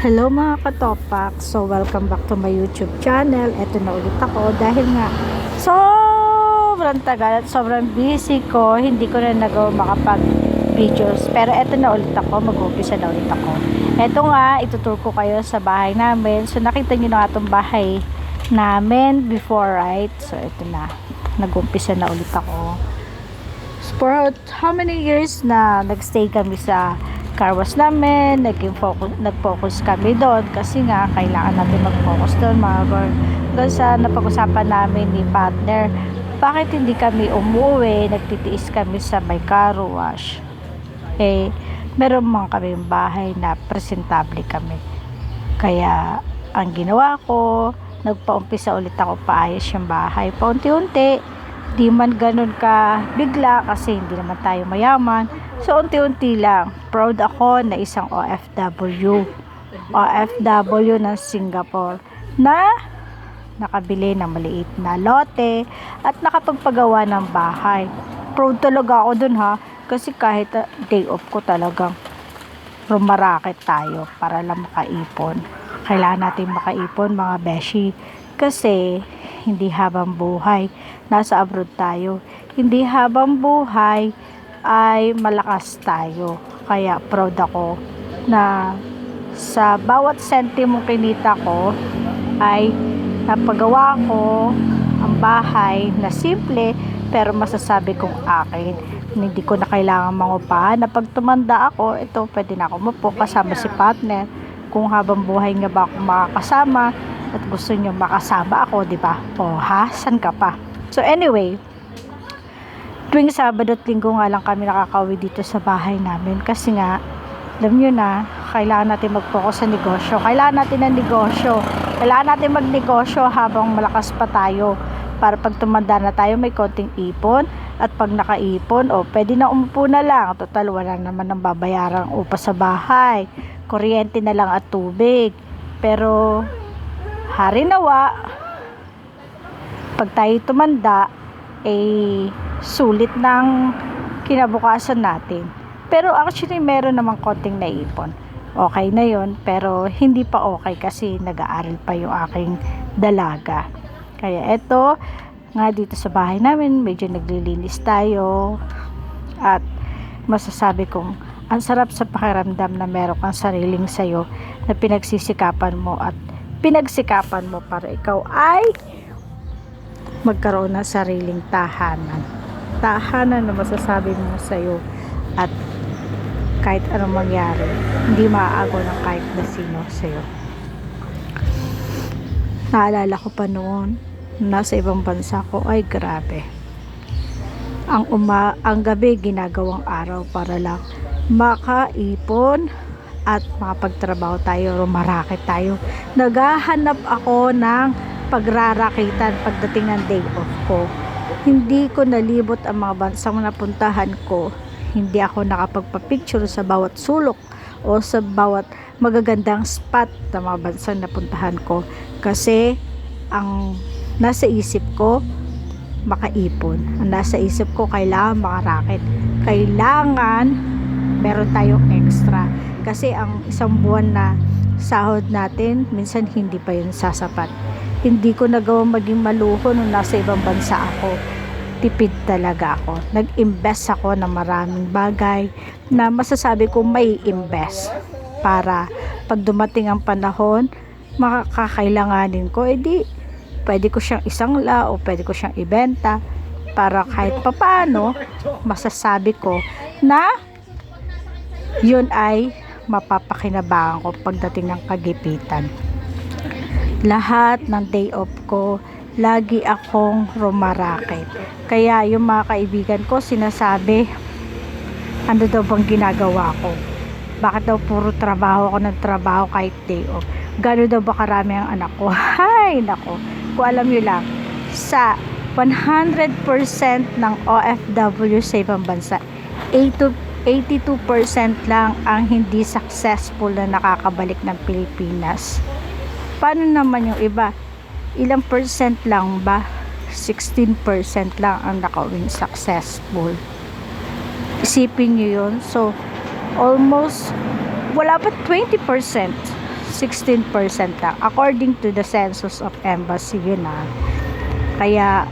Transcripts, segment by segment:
Hello mga katopak, so welcome back to my YouTube channel. Eto na ulit ako dahil nga sobrang tagal at sobrang busy ko, hindi ko na nagawa makapag videos, pero eto na ulit ako, mag-umpisa na ulit ako. Eto nga, itutur ko kayo sa bahay namin. So nakita nyo na itong bahay namin before, right? So eto na, nag-umpisa na ulit ako. So, for how many years na nagstay kami sa car wash namin, nag-focus kami doon kasi nga kailangan natin mag-focus doon mga girl. Doon sa napag-usapan namin ni partner, bakit hindi kami umuwi, nagtitiis kami sa may car wash. Meron mga kaming bahay na presentable kami. Kaya ang ginawa ko, nagpaumpisa ulit ako paayos yung bahay. Paunti-unti, di man ganun ka bigla kasi hindi naman tayo mayaman. So unti-unti lang. Proud ako na isang OFW ng Singapore na nakabili ng maliit na lote at nakapagpagawa ng bahay. Proud talaga ako dun ha, kasi kahit day off ko talagang rumarakit tayo para lang makaipon. Kailangan natin makaipon mga beshi, kasi hindi habang buhay nasa abroad tayo, hindi habang buhay ay malakas tayo. Kaya proud ako na sa bawat sentimo kinita ko ay napagawa ko ang bahay na simple pero masasabi kong akin. Hindi ko na kailangan mangupahan na pag tumanda ako, ito pwede na ako mapo kasama si partner. Kung habang buhay nga ba ako makakasama at gusto nyo makasama ako, di ba? O ha, san ka pa? So anyway, tuwing Sabado at Linggo nga lang kami nakakauwi dito sa bahay namin kasi nga, alam nyo na, kailangan natin mag-focus sa negosyo. Kailangan natin ng negosyo. Kailangan natin magnegosyo habang malakas pa tayo para pag tumanda na tayo may konting ipon, at pag nakaipon, pwede na umupo na lang. Total, wala naman ng babayarang upa sa bahay. Kuryente na lang at tubig. Pero hari nawa, pag tayo tumanda, sulit ng kinabukasan natin. Pero actually, meron namang konting naipon. Okay na yon, pero hindi pa okay kasi nag-aaral pa yung aking dalaga. Kaya eto, nga dito sa bahay namin, medyo naglilinis tayo. At masasabi kong, ang sarap sa pakiramdam na meron kang sariling sayo na pinagsisikapan mo at pinagsikapan mo para ikaw ay magkaroon ng sariling tahanan. Tahanan na masasabi mo sa'yo at kahit anong mangyari, hindi maaagaw ng kahit na sino sa'yo. Naalala ko pa noon, nasa ibang bansa ko, ay grabe. Ang gabi ginagawang araw para lang makaipon at makapagtrabaho tayo, rumarakit tayo. Naghahanap ako ng pagrarakitan pagdating ng day off ko. Hindi ko nalibot ang mga bansang napuntahan ko. Hindi ako nakapagpa-picture sa bawat sulok o sa bawat magagandang spot ng mga bansang napuntahan ko. Kasi ang nasa isip ko, makaipon. Ang nasa isip ko, kailangan makarakit. Kailangan meron tayong extra. Kasi ang isang buwan na sahod natin, minsan hindi pa yun sasapat. Hindi ko nagawa maging maluho nung nasa ibang bansa ako. Tipid talaga ako. Nag-invest ako ng maraming bagay na masasabi ko may invest. Para pag dumating ang panahon, makakailanganin ko, pwede ko siyang isangla o pwede ko siyang ibenta para kahit papaano masasabi ko na yun ay mapapakinabangan ko pagdating ng kagipitan. Lahat ng day off ko, lagi akong rumarakit. Kaya yung mga kaibigan ko sinasabi, ano daw bang ginagawa ko? Bakit daw puro trabaho ako ng trabaho kahit day off? Gano'n daw ba karami ang anak ko? Hay, nako. Kung alam nyo lang, sa 100% ng OFW sa ibang bansa, 82% lang ang hindi successful na nakakabalik ng Pilipinas. Paano naman yung iba? Ilang percent lang ba? 16% lang ang nakawin successful. Isipin nyo yun. So, almost wala pa 20%. 16% lang. According to the census of embassy, yun Kaya,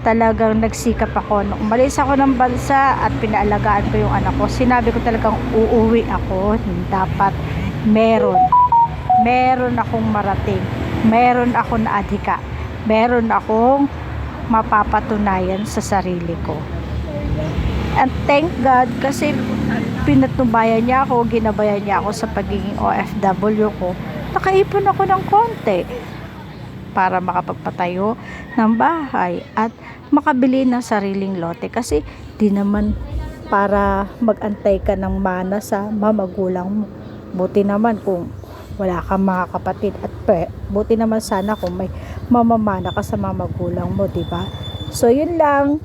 talagang nagsikap ako. Nung umalis ako ng bansa at pinaalagaan ko yung anak ko, sinabi ko talagang uuwi ako. Dapat meron akong marating, meron akong naadhika, meron akong mapapatunayan sa sarili ko. And thank God kasi pinatubayan niya ako, ginabayan niya ako sa pagiging OFW ko. Nakaipon ako ng konti para makapagpatayo ng bahay at makabili ng sariling lote, kasi di naman para magantay ka ng mana sa mamagulang mo. Buti naman kung wala kang mga kapatid, at buti naman sana kung may mamamana ka sa mamagulang mo, di ba? So yun lang.